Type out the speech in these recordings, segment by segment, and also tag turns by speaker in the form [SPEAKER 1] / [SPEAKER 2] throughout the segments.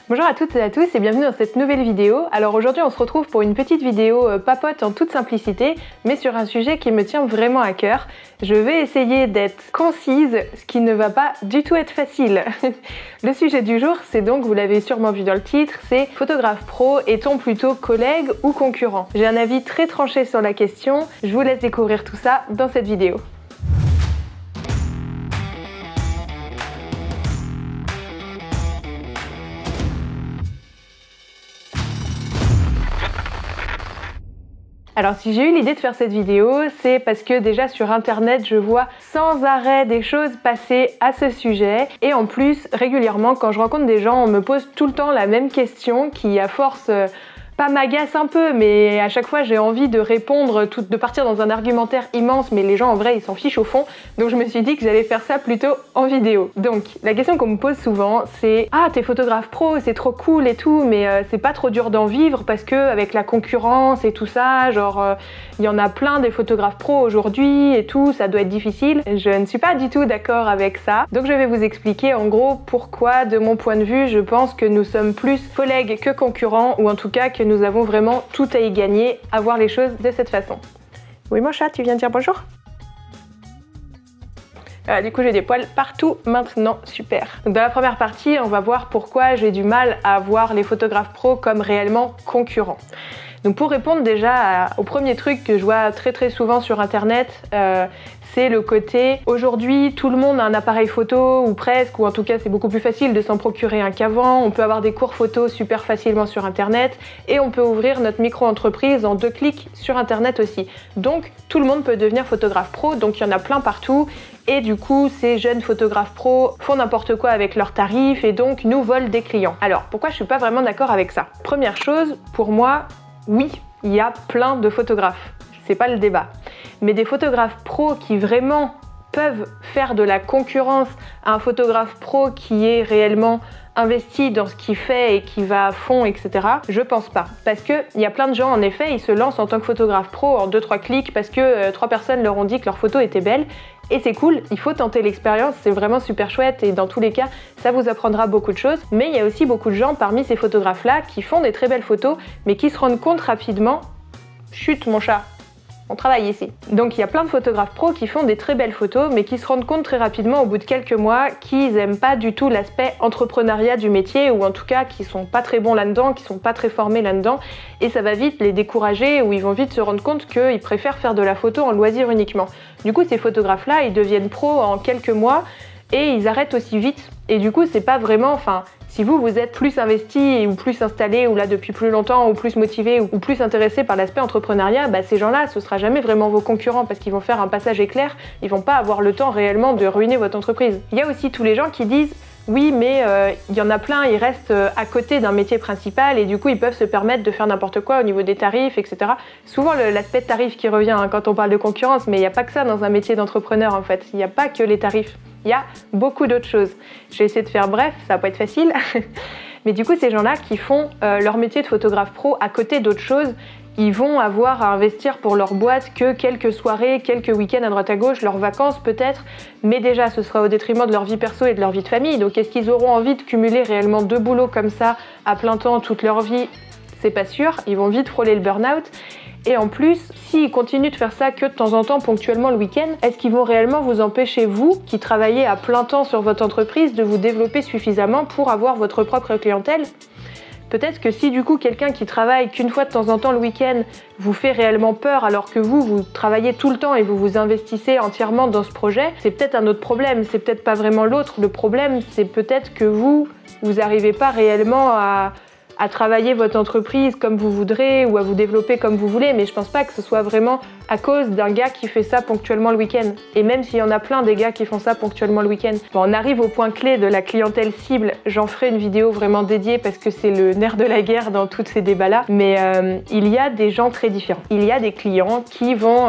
[SPEAKER 1] Bonjour à toutes et à tous et bienvenue dans cette nouvelle vidéo. Alors aujourd'hui on se retrouve pour une petite vidéo papote en toute simplicité, mais sur un sujet qui me tient vraiment à cœur. Je vais essayer d'être concise, ce qui ne va pas du tout être facile. Le sujet du jour, c'est donc, vous l'avez sûrement vu dans le titre, c'est photographe pro, est-on plutôt collègue ou concurrent? J'ai un avis très tranché sur la question, je vous laisse découvrir tout ça dans cette vidéo. Alors si j'ai eu l'idée de faire cette vidéo, c'est parce que déjà sur internet je vois sans arrêt des choses passer à ce sujet et en plus régulièrement quand je rencontre des gens on me pose tout le temps la même question qui à force pas m'agace un peu, mais à chaque fois j'ai envie de répondre, de partir dans un argumentaire immense, mais les gens en vrai ils s'en fichent au fond, donc je me suis dit que j'allais faire ça plutôt en vidéo. Donc la question qu'on me pose souvent c'est « Ah t'es photographe pro, c'est trop cool et tout, mais c'est pas trop dur d'en vivre parce que avec la concurrence et tout ça, genre il y en a plein des photographes pro aujourd'hui et tout, ça doit être difficile ». Je ne suis pas du tout d'accord avec ça, donc je vais vous expliquer en gros pourquoi de mon point de vue je pense que nous sommes plus collègues que concurrents, ou en tout cas que nous avons vraiment tout à y gagner à voir les choses de cette façon. Oui mon chat, tu viens dire bonjour? Du coup j'ai des poils partout maintenant, super. Donc dans la première partie, on va voir pourquoi j'ai du mal à voir les photographes pro comme réellement concurrents. Donc pour répondre déjà au premier truc que je vois très souvent sur internet, c'est le côté aujourd'hui tout le monde a un appareil photo ou presque, ou en tout cas c'est beaucoup plus facile de s'en procurer un qu'avant, on peut avoir des cours photo super facilement sur internet et on peut ouvrir notre micro-entreprise en 2 clics sur internet aussi. Donc tout le monde peut devenir photographe pro, donc il y en a plein partout et du coup ces jeunes photographes pro font n'importe quoi avec leurs tarifs et donc nous volent des clients. Alors pourquoi je suis pas vraiment d'accord avec ça? Première chose, pour moi, oui, il y a plein de photographes, c'est pas le débat. Mais des photographes pros qui vraiment peuvent faire de la concurrence à un photographe pro qui est réellement investi dans ce qu'il fait et qui va à fond, etc. Je pense pas. Parce qu'il y a plein de gens, en effet, ils se lancent en tant que photographe pro en 2-3 clics parce que 3 personnes leur ont dit que leur photo était belle. Et c'est cool, il faut tenter l'expérience, c'est vraiment super chouette et dans tous les cas, ça vous apprendra beaucoup de choses. Mais il y a aussi beaucoup de gens parmi ces photographes-là qui font des très belles photos, mais qui se rendent compte rapidement... Chut mon chat, on travaille ici. Donc il y a plein de photographes pros qui font des très belles photos, mais qui se rendent compte très rapidement au bout de quelques mois qu'ils n'aiment pas du tout l'aspect entrepreneuriat du métier, ou en tout cas qui sont pas très bons là-dedans, qui sont pas très formés là-dedans, et ça va vite les décourager, ou ils vont vite se rendre compte qu'ils préfèrent faire de la photo en loisir uniquement. Du coup ces photographes-là, ils deviennent pros en quelques mois, et ils arrêtent aussi vite, et du coup c'est pas vraiment... Si vous êtes plus investi ou plus installé, ou là depuis plus longtemps, ou plus motivé, ou plus intéressé par l'aspect entrepreneuriat, bah ces gens-là, ce sera jamais vraiment vos concurrents parce qu'ils vont faire un passage éclair, ils vont pas avoir le temps réellement de ruiner votre entreprise. Il y a aussi tous les gens qui disent oui, mais il y en a plein, ils restent à côté d'un métier principal et du coup ils peuvent se permettre de faire n'importe quoi au niveau des tarifs, etc. Souvent l'aspect tarif qui revient quand on parle de concurrence, mais il n'y a pas que ça dans un métier d'entrepreneur en fait, il n'y a pas que les tarifs. Il y a beaucoup d'autres choses. Je vais essayer de faire bref, ça va pas être facile. Mais du coup, ces gens-là qui font leur métier de photographe pro à côté d'autres choses, ils vont avoir à investir pour leur boîte que quelques soirées, quelques week-ends à droite à gauche, leurs vacances peut-être, mais déjà ce sera au détriment de leur vie perso et de leur vie de famille. Donc est-ce qu'ils auront envie de cumuler réellement 2 boulots comme ça à plein temps toute leur vie? C'est pas sûr, ils vont vite frôler le burn-out. Et en plus, s'ils continuent de faire ça que de temps en temps, ponctuellement le week-end, est-ce qu'ils vont réellement vous empêcher, vous, qui travaillez à plein temps sur votre entreprise, de vous développer suffisamment pour avoir votre propre clientèle? Peut-être que si du coup quelqu'un qui travaille qu'une fois de temps en temps le week-end vous fait réellement peur alors que vous travaillez tout le temps et vous vous investissez entièrement dans ce projet, c'est peut-être un autre problème, c'est peut-être pas vraiment l'autre. Le problème, c'est peut-être que vous n'arrivez pas réellement à travailler votre entreprise comme vous voudrez ou à vous développer comme vous voulez, mais je pense pas que ce soit vraiment à cause d'un gars qui fait ça ponctuellement le week-end. Et même s'il y en a plein des gars qui font ça ponctuellement le week-end. Bon, on arrive au point clé de la clientèle cible, j'en ferai une vidéo vraiment dédiée parce que c'est le nerf de la guerre dans tous ces débats-là, mais il y a des gens très différents. Il y a des clients qui vont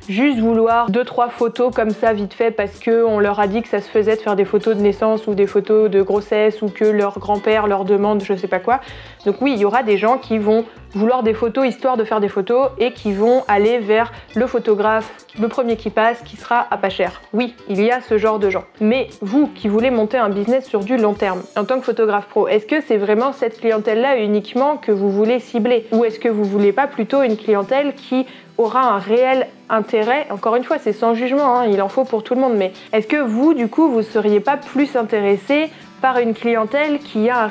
[SPEAKER 1] juste vouloir 2-3 photos comme ça vite fait parce qu'on leur a dit que ça se faisait de faire des photos de naissance ou des photos de grossesse ou que leur grand-père leur demande je sais pas quoi. Donc oui, il y aura des gens qui vont vouloir des photos histoire de faire des photos et qui vont aller vers choisir le photographe, le premier qui passe, qui sera à pas cher. Oui, il y a ce genre de gens. Mais vous qui voulez monter un business sur du long terme, en tant que photographe pro, est-ce que c'est vraiment cette clientèle-là uniquement que vous voulez cibler? Ou est-ce que vous voulez pas plutôt une clientèle qui aura un réel intérêt? Encore une fois, c'est sans jugement, hein, il en faut pour tout le monde, mais est-ce que vous, du coup, vous seriez pas plus intéressé par une clientèle qui a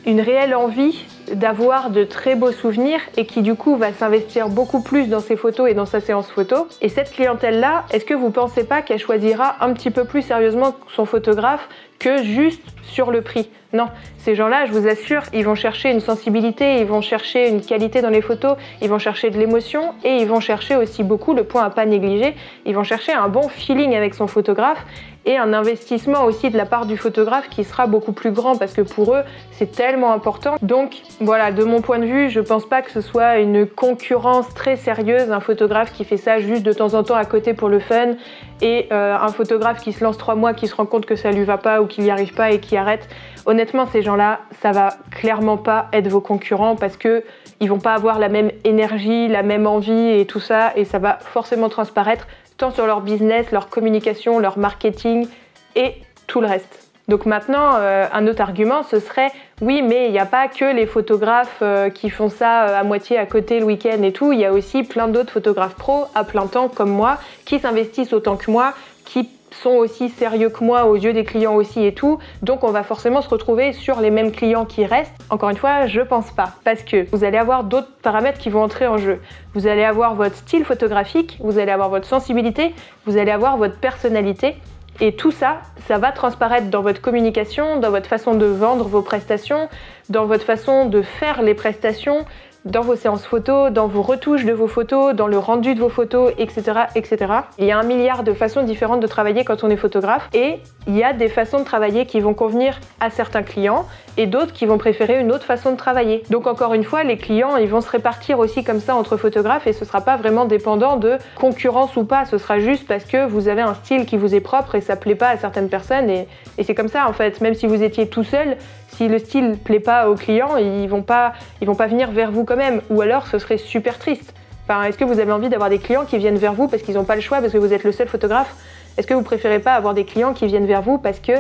[SPEAKER 1] une réelle envie d'avoir de très beaux souvenirs et qui du coup va s'investir beaucoup plus dans ses photos et dans sa séance photo? Et cette clientèle-là, est-ce que vous pensez pas qu'elle choisira un petit peu plus sérieusement son photographe que juste sur le prix? Non, ces gens-là, je vous assure, ils vont chercher une sensibilité, ils vont chercher une qualité dans les photos, ils vont chercher de l'émotion et ils vont chercher aussi beaucoup, le point à pas négliger, ils vont chercher un bon feeling avec son photographe et un investissement aussi de la part du photographe qui sera beaucoup plus grand parce que pour eux, c'est tellement important. Donc voilà, de mon point de vue, je pense pas que ce soit une concurrence très sérieuse, un photographe qui fait ça juste de temps en temps à côté pour le fun et un photographe qui se lance 3 mois, qui se rend compte que ça lui va pas ou qu'il y arrive pas et qui arrête. Honnêtement, ces gens-là, ça va clairement pas être vos concurrents parce que ils vont pas avoir la même énergie, la même envie et tout ça, et ça va forcément transparaître tant sur leur business, leur communication, leur marketing et tout le reste. Donc maintenant, un autre argument, ce serait oui, mais il n'y a pas que les photographes qui font ça à moitié à côté le week-end et tout, il y a aussi plein d'autres photographes pros à plein temps comme moi, qui s'investissent autant que moi, qui sont aussi sérieux que moi aux yeux des clients aussi et tout, donc on va forcément se retrouver sur les mêmes clients qui restent. Encore une fois, je pense pas, parce que vous allez avoir d'autres paramètres qui vont entrer en jeu. Vous allez avoir votre style photographique, vous allez avoir votre sensibilité, vous allez avoir votre personnalité, et tout ça, ça va transparaître dans votre communication, dans votre façon de vendre vos prestations, dans votre façon de faire les prestations, dans vos séances photos, dans vos retouches de vos photos, dans le rendu de vos photos, etc., etc. Il y a 1 milliard de façons différentes de travailler quand on est photographe et il y a des façons de travailler qui vont convenir à certains clients et d'autres qui vont préférer une autre façon de travailler. Donc encore une fois, les clients, ils vont se répartir aussi comme ça entre photographes et ce sera pas vraiment dépendant de concurrence ou pas, ce sera juste parce que vous avez un style qui vous est propre et ça plaît pas à certaines personnes et c'est comme ça en fait. Même si vous étiez tout seul, si le style plaît pas aux clients, ils vont pas venir vers vous quand même, ou alors ce serait super triste. Enfin, est-ce que vous avez envie d'avoir des clients qui viennent vers vous parce qu'ils n'ont pas le choix, parce que vous êtes le seul photographe? Est-ce que vous préférez pas avoir des clients qui viennent vers vous parce que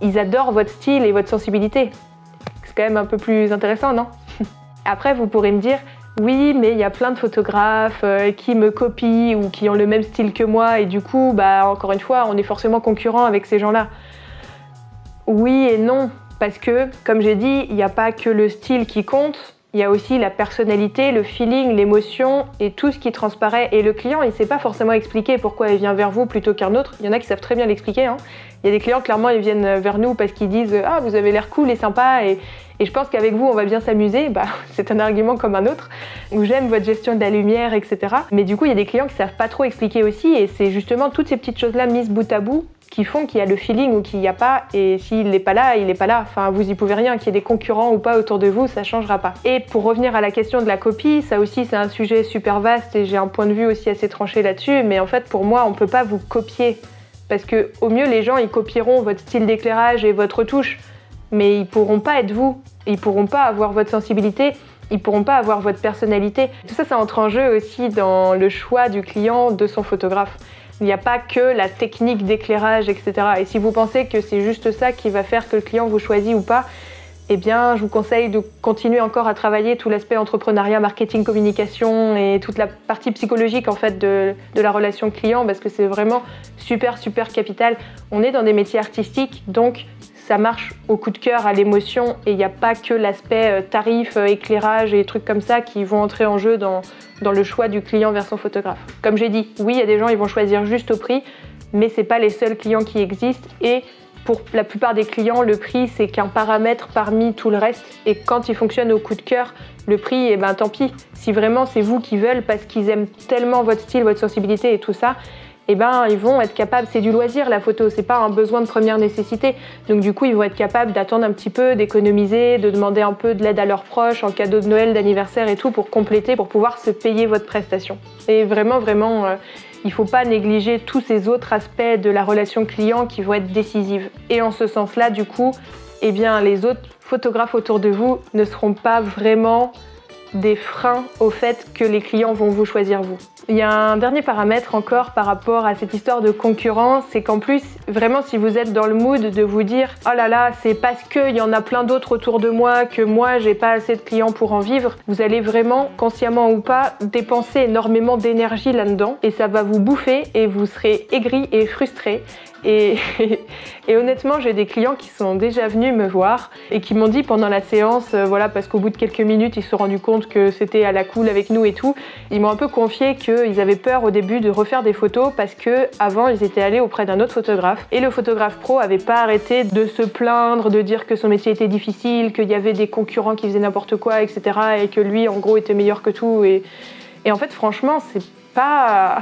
[SPEAKER 1] ils adorent votre style et votre sensibilité? C'est quand même un peu plus intéressant, non? Après, vous pourrez me dire, oui, mais il y a plein de photographes qui me copient ou qui ont le même style que moi et du coup, encore une fois, on est forcément concurrent avec ces gens-là. Oui et non. Parce que, comme j'ai dit, il n'y a pas que le style qui compte, il y a aussi la personnalité, le feeling, l'émotion et tout ce qui transparaît. Et le client, il ne sait pas forcément expliquer pourquoi il vient vers vous plutôt qu'un autre. Il y en a qui savent très bien l'expliquer, hein. Il y a des clients, clairement, ils viennent vers nous parce qu'ils disent « Ah, vous avez l'air cool et sympa et je pense qu'avec vous, on va bien s'amuser. » C'est un argument comme un autre. Ou « J'aime votre gestion de la lumière, etc. » Mais du coup, il y a des clients qui ne savent pas trop expliquer aussi et c'est justement toutes ces petites choses-là mises bout à bout qui font qu'il y a le feeling ou qu'il n'y a pas, et s'il n'est pas là, il n'est pas là. Enfin, vous y pouvez rien, qu'il y ait des concurrents ou pas autour de vous, ça changera pas. Et pour revenir à la question de la copie, ça aussi c'est un sujet super vaste et j'ai un point de vue aussi assez tranché là-dessus, mais en fait pour moi on peut pas vous copier, parce que au mieux les gens ils copieront votre style d'éclairage et votre retouche, mais ils pourront pas être vous, ils pourront pas avoir votre sensibilité, ils pourront pas avoir votre personnalité. Tout ça, ça entre en jeu aussi dans le choix du client de son photographe. Il n'y a pas que la technique d'éclairage, etc. Et si vous pensez que c'est juste ça qui va faire que le client vous choisit ou pas, eh bien, je vous conseille de continuer encore à travailler tout l'aspect entrepreneuriat, marketing, communication et toute la partie psychologique en fait de la relation client parce que c'est vraiment super, super capital. On est dans des métiers artistiques, donc ça marche au coup de cœur, à l'émotion et il n'y a pas que l'aspect tarif, éclairage et trucs comme ça qui vont entrer en jeu dans le choix du client vers son photographe. Comme j'ai dit, oui, il y a des gens, ils vont choisir juste au prix, mais c'est pas les seuls clients qui existent et pour la plupart des clients, le prix, c'est qu'un paramètre parmi tout le reste. Et quand il fonctionne au coup de cœur, le prix, eh ben tant pis. Si vraiment c'est vous qui veulent parce qu'ils aiment tellement votre style, votre sensibilité et tout ça, eh ben ils vont être capables, c'est du loisir la photo, c'est pas un besoin de première nécessité. Donc du coup, ils vont être capables d'attendre un petit peu, d'économiser, de demander un peu de l'aide à leurs proches en cadeau de Noël, d'anniversaire et tout pour compléter, pour pouvoir se payer votre prestation. Et vraiment, il ne faut pas négliger tous ces autres aspects de la relation client qui vont être décisifs. Et en ce sens-là, du coup, eh bien, les autres photographes autour de vous ne seront pas vraiment des freins au fait que les clients vont vous choisir vous. Il y a un dernier paramètre encore par rapport à cette histoire de concurrence, c'est qu'en plus, vraiment, si vous êtes dans le mood de vous dire « Oh là là, c'est parce qu'il y en a plein d'autres autour de moi que moi, j'ai pas assez de clients pour en vivre », vous allez vraiment, consciemment ou pas, dépenser énormément d'énergie là-dedans et ça va vous bouffer et vous serez aigri et frustré. Et honnêtement, j'ai des clients qui sont déjà venus me voir et qui m'ont dit pendant la séance, voilà, parce qu'au bout de quelques minutes, ils se sont rendus compte que c'était à la cool avec nous et tout. Ils m'ont un peu confié qu'ils avaient peur au début de refaire des photos parce que avant, ils étaient allés auprès d'un autre photographe et le photographe pro avait pas arrêté de se plaindre, de dire que son métier était difficile, qu'il y avait des concurrents qui faisaient n'importe quoi, etc. et que lui, en gros, était meilleur que tout. Et en fait, franchement, c'est pas...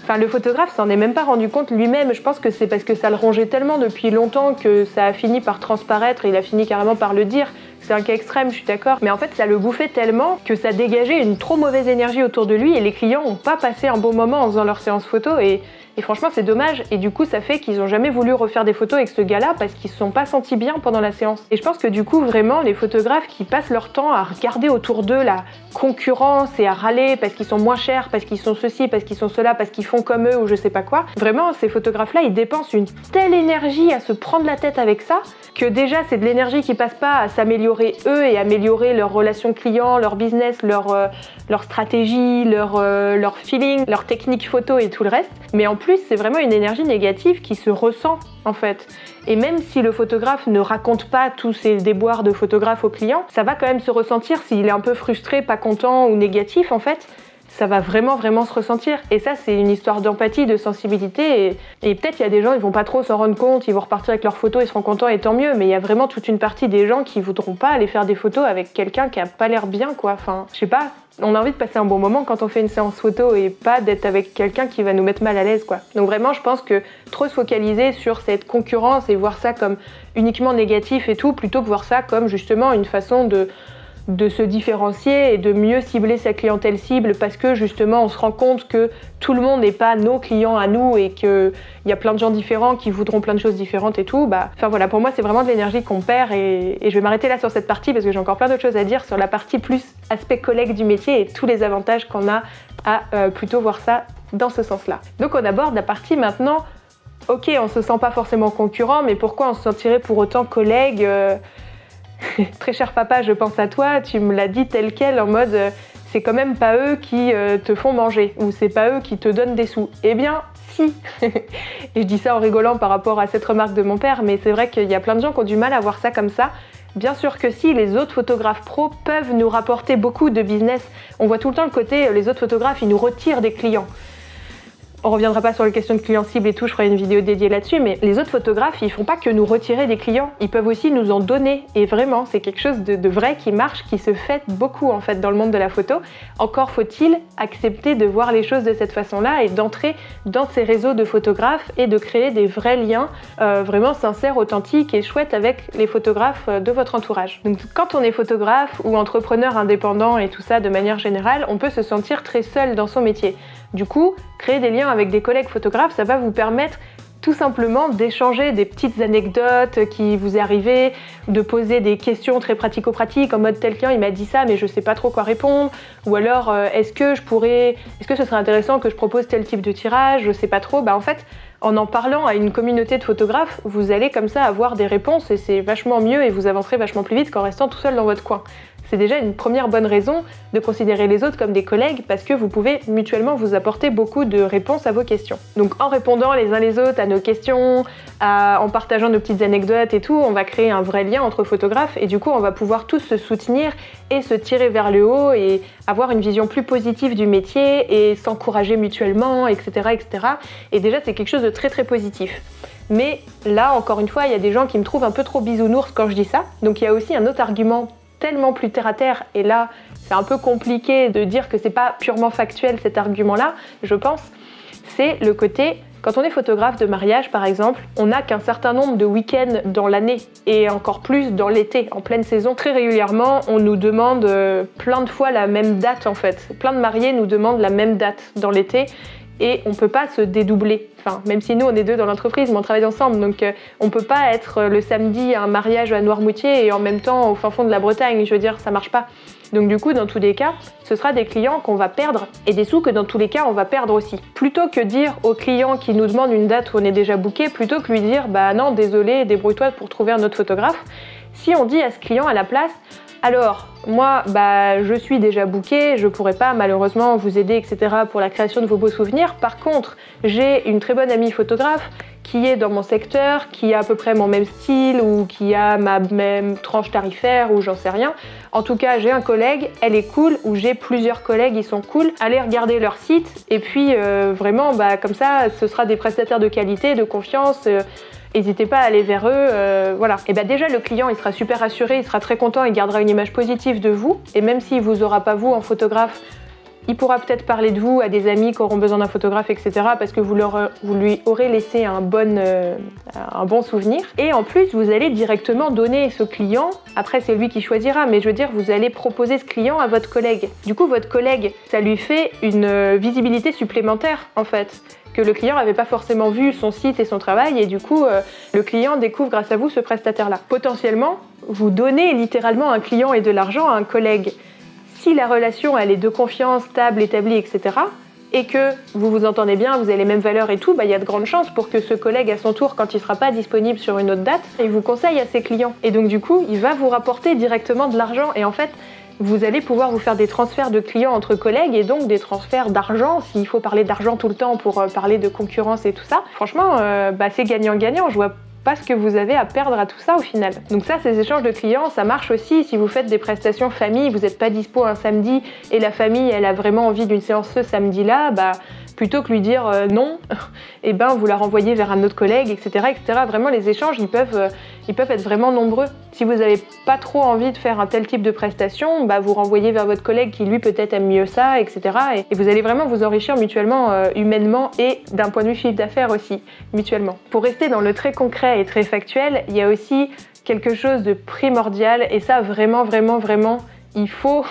[SPEAKER 1] Enfin, le photographe s'en est même pas rendu compte lui-même. Je pense que c'est parce que ça le rongeait tellement depuis longtemps que ça a fini par transparaître et il a fini carrément par le dire. C'est un cas extrême, je suis d'accord. Mais en fait, ça le bouffait tellement que ça dégageait une trop mauvaise énergie autour de lui et les clients n'ont pas passé un bon moment en faisant leur séance photo et franchement, c'est dommage. Et du coup, ça fait qu'ils n'ont jamais voulu refaire des photos avec ce gars-là parce qu'ils se sont pas sentis bien pendant la séance. Et je pense que du coup, vraiment, les photographes qui passent leur temps à regarder autour d'eux la concurrence et à râler parce qu'ils sont moins chers, parce qu'ils sont ceci, parce qu'ils sont cela, parce qu'ils font comme eux ou je sais pas quoi. Vraiment, ces photographes-là, ils dépensent une telle énergie à se prendre la tête avec ça que déjà, c'est de l'énergie qui passe pas à s'améliorer eux et améliorer leur relation client, leur business, leur stratégie, leur feeling, leur technique photo et tout le reste. Mais en plus, c'est vraiment une énergie négative qui se ressent en fait. Et même si le photographe ne raconte pas tous ses déboires de photographe au client, ça va quand même se ressentir s'il est un peu frustré, pas content ou négatif en fait. Ça va vraiment se ressentir. Et ça, c'est une histoire d'empathie, de sensibilité. Et peut-être il y a des gens, ils vont pas trop s'en rendre compte, ils vont repartir avec leurs photos, ils seront contents et tant mieux. Mais il y a vraiment toute une partie des gens qui voudront pas aller faire des photos avec quelqu'un qui a pas l'air bien, quoi. Enfin, je sais pas. On a envie de passer un bon moment quand on fait une séance photo et pas d'être avec quelqu'un qui va nous mettre mal à l'aise, quoi. Donc vraiment, je pense que trop se focaliser sur cette concurrence et voir ça comme uniquement négatif et tout, plutôt que voir ça comme justement une façon de se différencier et de mieux cibler sa clientèle cible parce que justement on se rend compte que tout le monde n'est pas nos clients à nous et qu'il y a plein de gens différents qui voudront plein de choses différentes et tout. Enfin voilà, pour moi c'est vraiment de l'énergie qu'on perd et je vais m'arrêter là sur cette partie parce que j'ai encore plein d'autres choses à dire sur la partie plus aspect collègue du métier et tous les avantages qu'on a à plutôt voir ça dans ce sens-là. Donc on aborde la partie maintenant, ok, on se sent pas forcément concurrent, mais pourquoi on se sentirait pour autant collègue Très cher papa, je pense à toi, tu me l'as dit tel quel en mode c'est quand même pas eux qui te font manger ou c'est pas eux qui te donnent des sous. Eh bien, si. Et je dis ça en rigolant par rapport à cette remarque de mon père, mais c'est vrai qu'il y a plein de gens qui ont du mal à voir ça comme ça. Bien sûr que si, les autres photographes pros peuvent nous rapporter beaucoup de business. On voit tout le temps le côté, les autres photographes, ils nous retirent des clients. On reviendra pas sur les questions de clients cibles et tout, je ferai une vidéo dédiée là-dessus, mais les autres photographes, ils font pas que nous retirer des clients, ils peuvent aussi nous en donner. Et vraiment, c'est quelque chose de vrai qui marche, qui se fait beaucoup en fait dans le monde de la photo. Encore faut-il accepter de voir les choses de cette façon-là et d'entrer dans ces réseaux de photographes et de créer des vrais liens vraiment sincères, authentiques et chouettes avec les photographes de votre entourage. Donc quand on est photographe ou entrepreneur indépendant et tout ça de manière générale, on peut se sentir très seul dans son métier. Du coup, créer des liens avec des collègues photographes, ça va vous permettre tout simplement d'échanger des petites anecdotes qui vous est arrivé, de poser des questions très pratico-pratiques en mode quelqu'un il m'a dit ça mais je sais pas trop quoi répondre, ou alors est-ce que ce serait intéressant que je propose tel type de tirage, je sais pas trop. En fait, en parlant à une communauté de photographes, vous allez comme ça avoir des réponses et c'est vachement mieux et vous avancerez vachement plus vite qu'en restant tout seul dans votre coin. C'est déjà une première bonne raison de considérer les autres comme des collègues parce que vous pouvez mutuellement vous apporter beaucoup de réponses à vos questions. Donc en répondant les uns les autres à nos questions, en partageant nos petites anecdotes et tout, on va créer un vrai lien entre photographes et du coup on va pouvoir tous se soutenir et se tirer vers le haut et avoir une vision plus positive du métier et s'encourager mutuellement, etc., etc. Et déjà c'est quelque chose de très très positif. Mais là, encore une fois, il y a des gens qui me trouvent un peu trop bisounours quand je dis ça. Donc il y a aussi un autre argument tellement plus terre à terre, et là c'est un peu compliqué de dire que c'est pas purement factuel cet argument-là, je pense, c'est le côté, quand on est photographe de mariage par exemple, on n'a qu'un certain nombre de week-ends dans l'année, et encore plus dans l'été, en pleine saison. Très régulièrement, on nous demande plein de fois la même date en fait. Plein de mariés nous demandent la même date dans l'été, et on peut pas se dédoubler. Enfin, même si nous on est deux dans l'entreprise, mais on travaille ensemble, donc on peut pas être le samedi à un mariage à Noirmoutier et en même temps au fin fond de la Bretagne. Je veux dire, ça marche pas. Donc du coup, dans tous les cas, ce sera des clients qu'on va perdre et des sous que dans tous les cas, on va perdre aussi. Plutôt que dire au client qui nous demande une date où on est déjà booké, plutôt que lui dire « bah non, désolé, débrouille-toi pour trouver un autre photographe », si on dit à ce client à la place « alors, moi, je suis déjà booké, je pourrais pas malheureusement vous aider, etc. pour la création de vos beaux souvenirs. Par contre, j'ai une très bonne amie photographe qui est dans mon secteur, qui a à peu près mon même style ou qui a ma même tranche tarifaire ou j'en sais rien. En tout cas, j'ai un collègue, elle est cool, ou j'ai plusieurs collègues, ils sont cool. Allez regarder leur site et puis vraiment, comme ça, ce sera des prestataires de qualité, de confiance. N'hésitez pas à aller vers eux, voilà. Et déjà le client il sera super rassuré, il sera très content, il gardera une image positive de vous. Et même s'il vous aura pas vous en photographe, il pourra peut-être parler de vous à des amis qui auront besoin d'un photographe, etc. parce que vous lui aurez laissé un bon souvenir. Et en plus, vous allez directement donner ce client, après c'est lui qui choisira, mais je veux dire, vous allez proposer ce client à votre collègue. Du coup, votre collègue, ça lui fait une visibilité supplémentaire, en fait, que le client n'avait pas forcément vu son site et son travail, et du coup, le client découvre grâce à vous ce prestataire-là. Potentiellement, vous donnez littéralement un client et de l'argent à un collègue. Si la relation elle est de confiance, stable, établie, etc., et que vous vous entendez bien, vous avez les mêmes valeurs et tout, il y a de grandes chances pour que ce collègue, à son tour, quand il ne sera pas disponible sur une autre date, il vous conseille à ses clients. Et donc du coup, il va vous rapporter directement de l'argent. Et en fait, vous allez pouvoir vous faire des transferts de clients entre collègues et donc des transferts d'argent, s'il faut parler d'argent tout le temps pour parler de concurrence et tout ça. Franchement, c'est gagnant-gagnant. Je vois pas ce que vous avez à perdre à tout ça au final. Donc ça, ces échanges de clients, ça marche aussi si vous faites des prestations famille, vous n'êtes pas dispo un samedi et la famille, elle a vraiment envie d'une séance ce samedi-là, plutôt que lui dire non, et vous la renvoyez vers un autre collègue, etc., etc. Vraiment, les échanges, ils peuvent être vraiment nombreux. Si vous n'avez pas trop envie de faire un tel type de prestation, vous renvoyez vers votre collègue qui, lui, peut-être aime mieux ça, etc. Et vous allez vraiment vous enrichir mutuellement, humainement et d'un point de vue chiffre d'affaires aussi, mutuellement. Pour rester dans le très concret et très factuel, il y a aussi quelque chose de primordial, et ça, vraiment, vraiment, vraiment, il faut,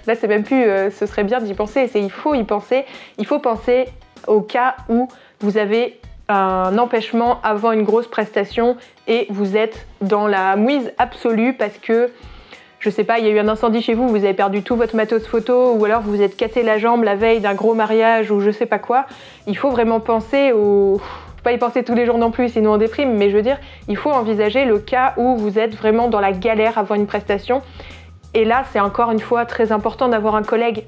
[SPEAKER 1] là c'est même plus ce serait bien d'y penser, c'est il faut y penser, il faut penser au cas où vous avez un empêchement avant une grosse prestation et vous êtes dans la mouise absolue parce que, je sais pas, il y a eu un incendie chez vous, vous avez perdu tout votre matos photo ou alors vous vous êtes cassé la jambe la veille d'un gros mariage ou je sais pas quoi. Il faut vraiment penser au... pas y penser tous les jours non plus, sinon on déprime, mais je veux dire, il faut envisager le cas où vous êtes vraiment dans la galère avant une prestation. Et là, c'est encore une fois très important d'avoir un collègue,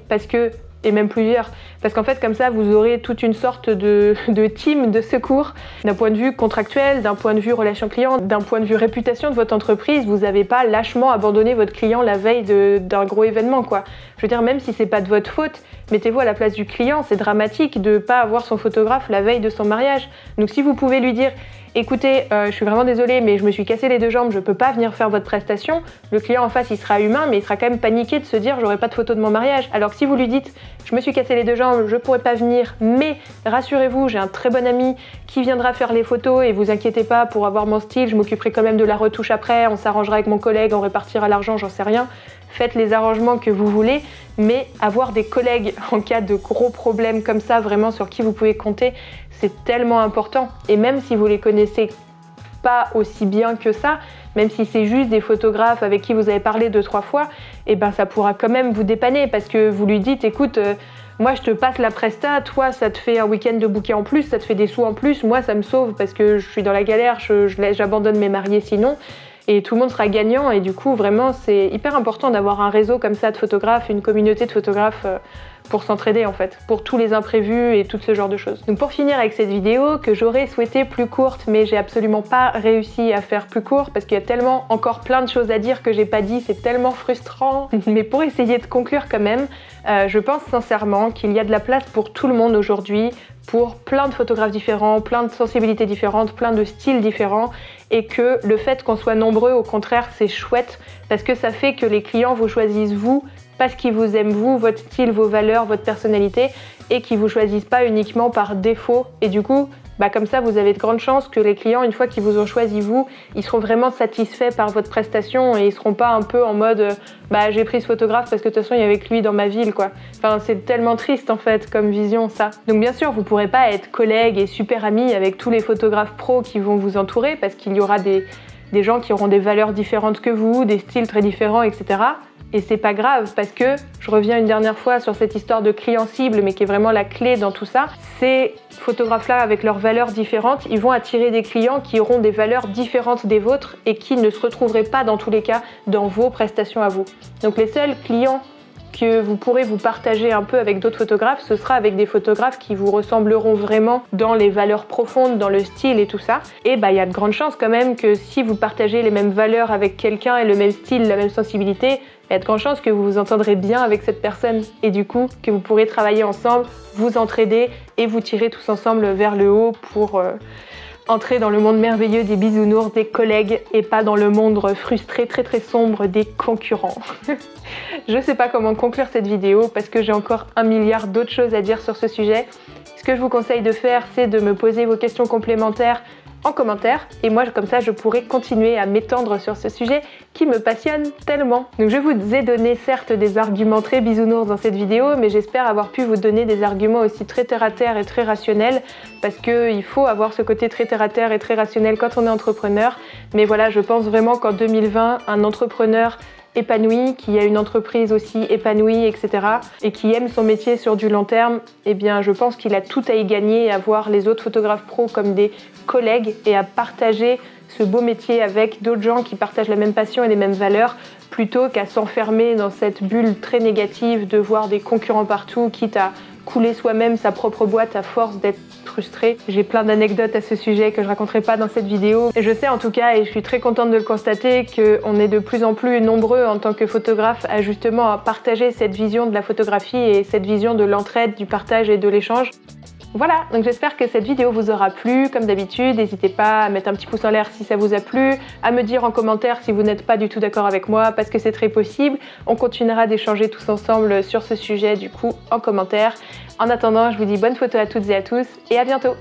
[SPEAKER 1] et même plusieurs, parce qu'en fait, comme ça, vous aurez toute une sorte de team de secours, d'un point de vue contractuel, d'un point de vue relation client, d'un point de vue réputation de votre entreprise. Vous n'avez pas lâchement abandonné votre client la veille d'un gros événement, quoi. Je veux dire, même si c'est pas de votre faute, mettez-vous à la place du client, c'est dramatique de pas avoir son photographe la veille de son mariage. Donc si vous pouvez lui dire écoutez, je suis vraiment désolée, mais je me suis cassé les deux jambes, je peux pas venir faire votre prestation. Le client en face, il sera humain, mais il sera quand même paniqué de se dire j'aurai pas de photo de mon mariage. Alors que si vous lui dites je me suis cassé les deux jambes, je pourrais pas venir, mais rassurez-vous, j'ai un très bon ami qui viendra faire les photos et vous inquiétez pas pour avoir mon style, je m'occuperai quand même de la retouche après, on s'arrangera avec mon collègue, on répartira l'argent, j'en sais rien. Faites les arrangements que vous voulez, mais avoir des collègues en cas de gros problèmes comme ça, vraiment sur qui vous pouvez compter, c'est tellement important. Et même si vous les connaissez pas aussi bien que ça, même si c'est juste des photographes avec qui vous avez parlé 2-3 fois, ça pourra quand même vous dépanner parce que vous lui dites écoute, moi je te passe la presta, toi ça te fait un week-end de bouquet en plus, ça te fait des sous en plus, moi ça me sauve parce que je suis dans la galère, j'abandonne mes mariés sinon. Et tout le monde sera gagnant et du coup vraiment c'est hyper important d'avoir un réseau comme ça de photographes, une communauté de photographes pour s'entraider en fait, pour tous les imprévus et tout ce genre de choses. Donc pour finir avec cette vidéo que j'aurais souhaité plus courte mais j'ai absolument pas réussi à faire plus court parce qu'il y a tellement encore plein de choses à dire que j'ai pas dit, c'est tellement frustrant. Mais pour essayer de conclure quand même, je pense sincèrement qu'il y a de la place pour tout le monde aujourd'hui, pour plein de photographes différents, plein de sensibilités différentes, plein de styles différents et que le fait qu'on soit nombreux, au contraire, c'est chouette parce que ça fait que les clients vous choisissent vous parce qu'ils vous aiment vous, votre style, vos valeurs, votre personnalité et qu'ils vous choisissent pas uniquement par défaut et du coup, comme ça vous avez de grandes chances que les clients, une fois qu'ils vous ont choisi vous, ils seront vraiment satisfaits par votre prestation et ils seront pas un peu en mode j'ai pris ce photographe parce que de toute façon il y avait que lui dans ma ville quoi. Enfin c'est tellement triste en fait comme vision ça. Donc bien sûr vous pourrez pas être collègue et super amis avec tous les photographes pros qui vont vous entourer parce qu'il y aura des gens qui auront des valeurs différentes que vous, des styles très différents, etc. Et c'est pas grave parce que, je reviens une dernière fois sur cette histoire de client cible, mais qui est vraiment la clé dans tout ça, ces photographes-là avec leurs valeurs différentes, ils vont attirer des clients qui auront des valeurs différentes des vôtres et qui ne se retrouveraient pas dans tous les cas dans vos prestations à vous. Donc les seuls clients que vous pourrez vous partager un peu avec d'autres photographes, ce sera avec des photographes qui vous ressembleront vraiment dans les valeurs profondes, dans le style et tout ça. Et il y a de grandes chances quand même que si vous partagez les mêmes valeurs avec quelqu'un et le même style, la même sensibilité, il y a de grandes chances que vous vous entendrez bien avec cette personne et du coup que vous pourrez travailler ensemble, vous entraider et vous tirer tous ensemble vers le haut pour entrer dans le monde merveilleux des bisounours, des collègues et pas dans le monde frustré, très très sombre des concurrents. Je sais pas comment conclure cette vidéo parce que j'ai encore 1 milliard d'autres choses à dire sur ce sujet. Ce que je vous conseille de faire, c'est de me poser vos questions complémentaires en commentaire et moi comme ça je pourrai continuer à m'étendre sur ce sujet qui me passionne tellement. Donc je vous ai donné certes des arguments très bisounours dans cette vidéo, mais j'espère avoir pu vous donner des arguments aussi très terre à terre et très rationnels parce qu'il faut avoir ce côté très terre à terre et très rationnel quand on est entrepreneur. Mais voilà, je pense vraiment qu'en 2020, un entrepreneur épanoui, qui a une entreprise aussi épanouie, etc. et qui aime son métier sur du long terme, eh bien je pense qu'il a tout à y gagner à voir les autres photographes pros comme des collègues et à partager ce beau métier avec d'autres gens qui partagent la même passion et les mêmes valeurs plutôt qu'à s'enfermer dans cette bulle très négative de voir des concurrents partout, quitte à couler soi-même sa propre boîte à force d'être frustré. J'ai plein d'anecdotes à ce sujet que je raconterai pas dans cette vidéo. Et je sais en tout cas, et je suis très contente de le constater, qu'on est de plus en plus nombreux en tant que photographe à justement partager cette vision de la photographie et cette vision de l'entraide, du partage et de l'échange. Voilà, donc j'espère que cette vidéo vous aura plu. Comme d'habitude, n'hésitez pas à mettre un petit pouce en l'air si ça vous a plu, à me dire en commentaire si vous n'êtes pas du tout d'accord avec moi, parce que c'est très possible. On continuera d'échanger tous ensemble sur ce sujet du coup en commentaire. En attendant, je vous dis bonne photo à toutes et à tous et à bientôt.